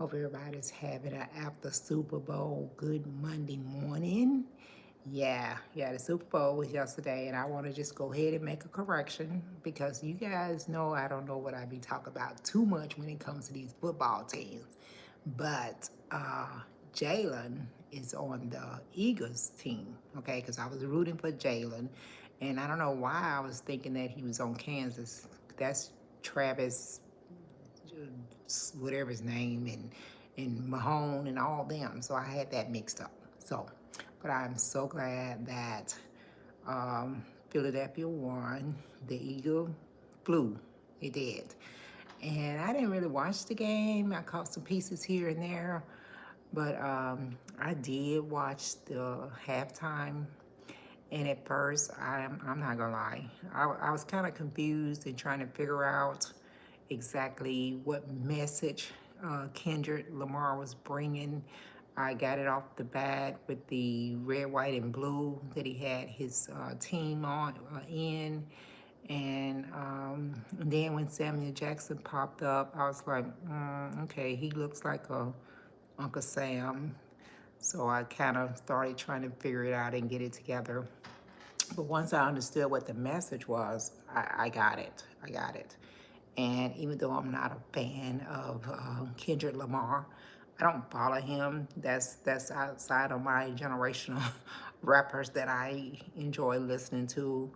Hope everybody's having an after Super Bowl good Monday morning. Yeah, the Super Bowl was yesterday, and I want to just go ahead and make a correction because you guys know I don't know what I be talking about too much when it comes to these football teams. But Jalen is on the Eagles team, okay? Because I was rooting for Jalen, and I don't know why I was thinking that he was on Kansas. That's Travis whatever his name, and Mahone and all them. So I had that mixed up. So, but I'm so glad that Philadelphia won. The Eagle flew. It did. And I didn't really watch the game. I caught some pieces here and there. But I did watch the halftime. And at first, I'm not gonna lie, I was kind of confused and trying to figure out exactly what message Kendrick Lamar was bringing. I got it off the bat with the red, white, and blue that he had his team on in. And then when Samuel Jackson popped up, I was like, okay, he looks like a Uncle Sam. So I kind of started trying to figure it out and get it together. But once I understood what the message was, I got it. I got it. And even though I'm not a fan of Kendrick Lamar, I don't follow him. That's outside of my generational rappers that I enjoy listening to.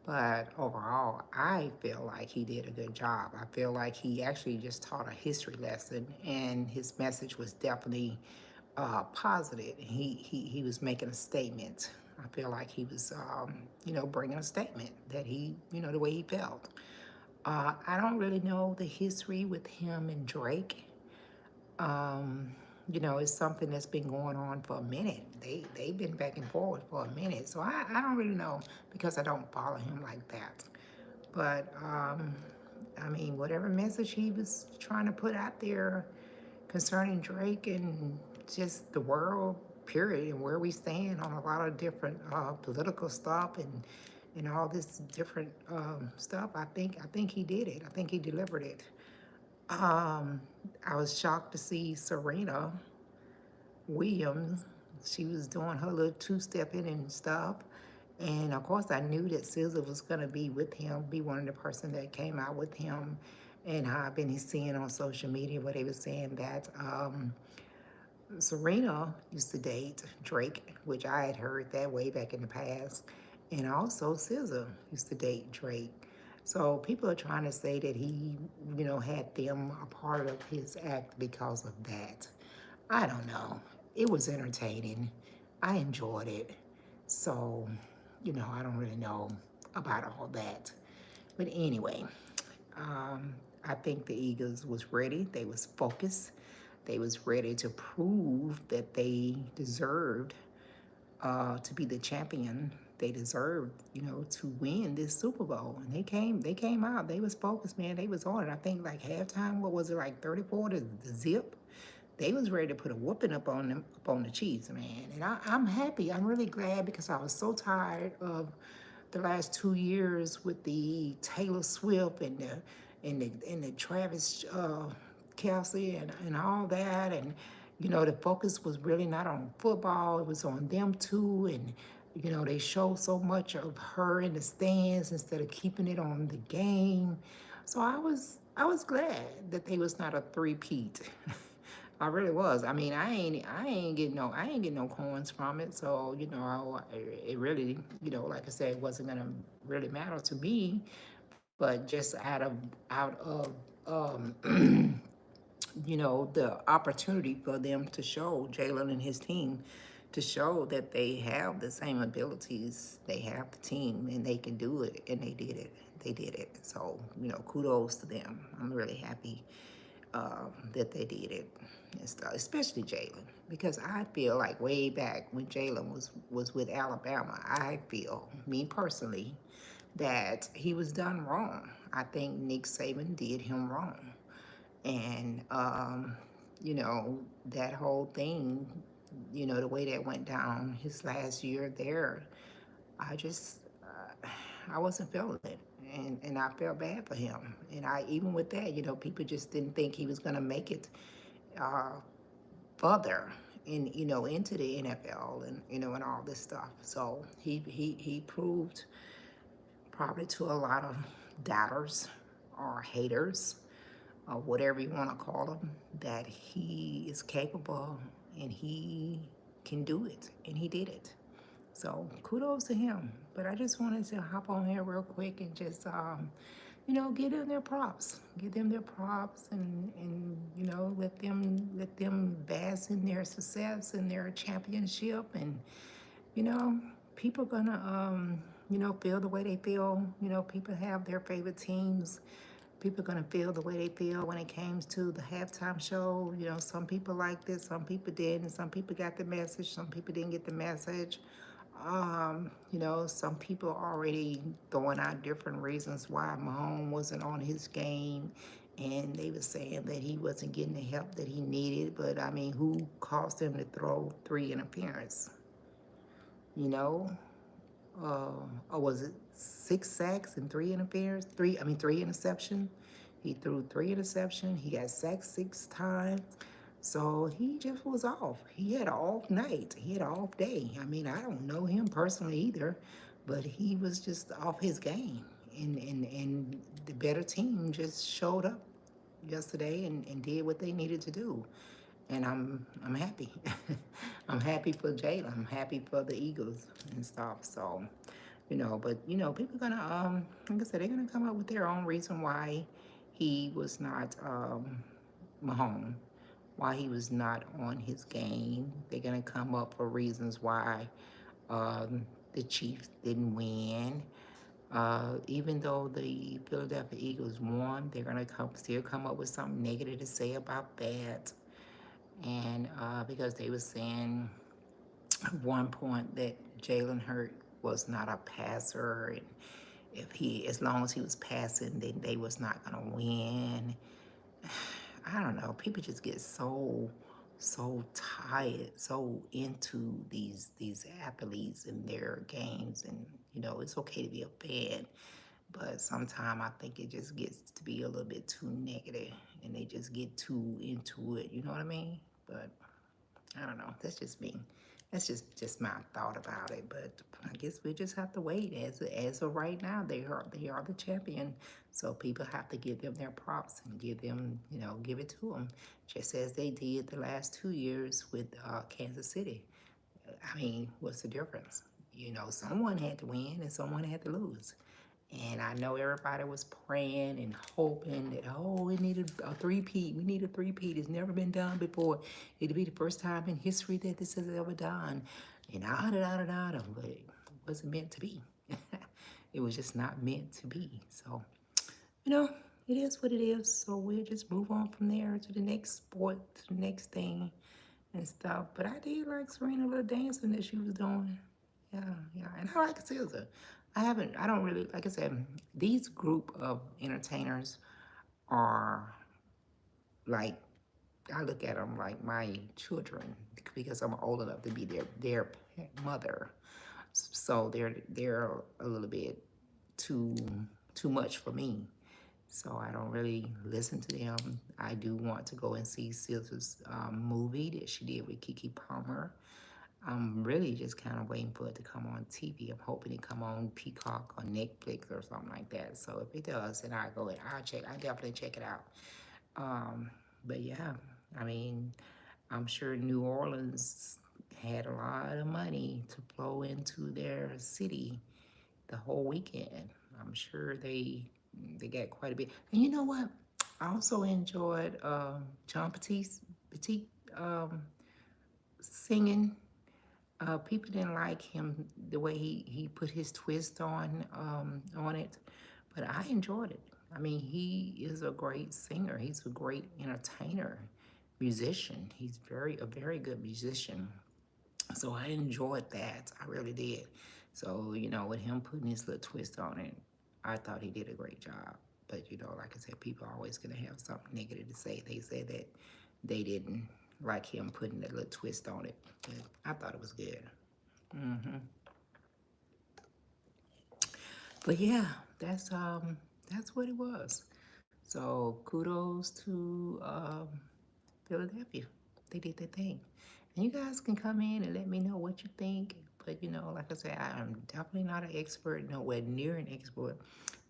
But overall, I feel like he did a good job. I feel like he actually just taught a history lesson, and his message was definitely positive. He was making a statement. I feel like he was, bringing a statement that the way he felt. I don't really know the history with him and Drake. Um, it's something that's been going on for a minute. They've been back and forth for a minute, so I don't really know because I don't follow him like that. But I mean, whatever message he was trying to put out there concerning Drake and just the world, period, and where we stand on a lot of different political stuff and all this different stuff. I think he did it. I think he delivered it. Um, I was shocked to see Serena Williams. She was doing her little two-stepping and stuff. And of course, I knew that SZA was going to be with him, be one of the person that came out with him. And I've been seeing on social media where they were saying that Serena used to date Drake, which I had heard that way back in the past. And also SZA used to date Drake. So people are trying to say that he, had them a part of his act because of that. I don't know. It was entertaining. I enjoyed it. So, I don't really know about all that. But anyway, I think the Eagles was ready. They was focused. They was ready to prove that they deserved to be the champion. They deserved, to win this Super Bowl. And they came out. They was focused, man. They was on it. I think like halftime, what was it, like 34 to the zip? They was ready to put a whooping up on them, up on the Chiefs, man. And I'm happy. I'm really glad because I was so tired of the last 2 years with the Taylor Swift and the Travis Kelsey and all that. And the focus was really not on football, it was on them too. And they showed so much of her in the stands instead of keeping it on the game. So I was glad that they was not a three-peat. I really was. I mean, I ain't getting no coins from it. So it really, like I said, it wasn't gonna really matter to me. But just out of the opportunity for them to show Jalen and his team to show that they have the same abilities, they have the team, and they can do it, and they did it. They did it. So kudos to them. I'm really happy that they did it and stuff, especially Jalen, because I feel like way back when Jalen was with Alabama, I feel, me personally, that he was done wrong. I think Nick Saban did him wrong, and that whole thing, the way that went down his last year there, I just I wasn't feeling it, and I felt bad for him. And I even with that, people just didn't think he was gonna make it uh, further into the NFL and and all this stuff. So he proved probably to a lot of doubters or haters or whatever you want to call them that he is capable and he can do it, and he did it. So kudos to him. But I just wanted to hop on here real quick and just give them their props. Give them their props, and let them bask in their success and their championship. And you know, people gonna feel the way they feel. People have their favorite teams. People gonna feel the way they feel when it comes to the halftime show. Some people liked it, some people didn't, some people got the message, some people didn't get the message. Some people already throwing out different reasons why Mahomes wasn't on his game, and they were saying that he wasn't getting the help that he needed. But I mean, who caused him to throw three interference? You know, or was it 6 sacks and three interference? Three interception. He threw three interception. He got sacked 6 times. So he just was off. He had an off night. He had an off day. I mean, I don't know him personally either, but he was just off his game. And the better team just showed up yesterday and did what they needed to do. And I'm happy. I'm happy for Jalen. I'm happy for the Eagles and stuff. So, but people gonna like I said, they're gonna come up with their own reason why he was not Mahomes, why he was not on his game. They're gonna come up for reasons why the Chiefs didn't win. Even though the Philadelphia Eagles won, they're gonna still come up with something negative to say about that. And because they were saying at one point that Jalen Hurt was not a passer, and as long as he was passing, then they was not gonna win. I don't know. People just get so tired, so into these athletes and their games, and it's okay to be a fan, but sometimes I think it just gets to be a little bit too negative, and they just get too into it. You know what I mean? But I don't know. That's just me. That's just my thought about it. But I guess we just have to wait. As of right now, they are the champion. So people have to give them their props and give it to them, just as they did the last 2 years with Kansas City. I mean, what's the difference? Someone had to win and someone had to lose. And I know everybody was praying and hoping that, oh, we needed a three-peat. We need a three-peat. It's never been done before. It'll be the first time in history that this is ever done. And but it wasn't meant to be. It was just not meant to be. So, you know, it is what it is. So we'll just move on from there to the next sport, to the next thing and stuff. But I did like Serena little dancing that she was doing. Yeah, yeah. And I like Caesar. I don't really, like I said, these group of entertainers are like, I look at them like my children because I'm old enough to be their mother. So they're a little bit too too much for me. So I don't really listen to them. I do want to go and see Caesar's movie that she did with Kiki Palmer. I'm really just kind of waiting for it to come on TV. I'm hoping it come on Peacock or Netflix or something like that. So if it does, then I go and I definitely check it out. Um, but yeah, I mean, I'm sure New Orleans had a lot of money to flow into their city the whole weekend. I'm sure they got quite a bit. And you know what? I also enjoyed John Petit singing. People didn't like him the way he put his twist on it, but I enjoyed it. I mean, he is a great singer. He's a great entertainer, musician. He's a very good musician. So I enjoyed that. I really did. So with him putting his little twist on it, I thought he did a great job. But like I said, people are always gonna have something negative to say. They said that they didn't like him putting that little twist on it. But I thought it was good. hmm But yeah, that's what it was. So kudos to Philadelphia. They did their thing. And you guys can come in and let me know what you think. But like I said, I am definitely not an expert, nowhere near an expert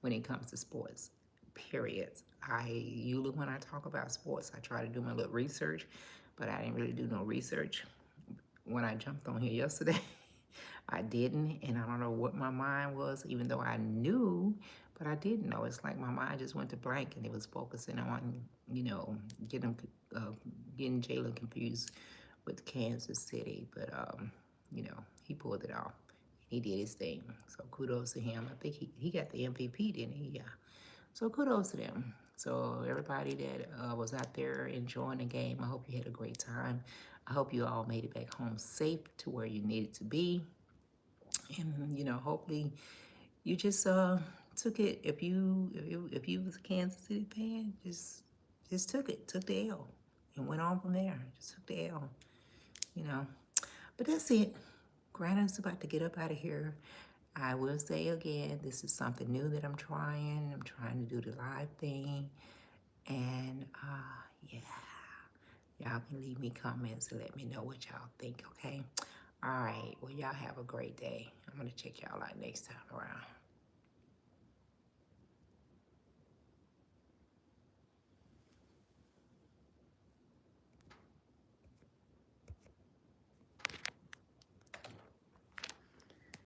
when it comes to sports. Period. I usually when I talk about sports, I try to do my little research, but I didn't really do no research when I jumped on here yesterday. I didn't, and I don't know what my mind was, even though I knew, but I didn't know. It's like my mind just went to blank, and it was focusing on, you know, getting uh, getting Jalen confused with Kansas City. But he pulled it off. He did his thing. So kudos to him. I think he got the MVP, didn't he? Yeah. So kudos to them. So everybody that was out there enjoying the game, I hope you had a great time. I hope you all made it back home safe to where you needed to be. And hopefully you just took it. If you was a Kansas City fan, just took the L, and went on from there. Just took the L, you know. But that's it. Granna's about to get up out of here. I will say again, this is something new that I'm trying. I'm trying to do the live thing. And yeah, y'all can leave me comments and let me know what y'all think, okay? All right, well, y'all have a great day. I'm going to check y'all out next time around.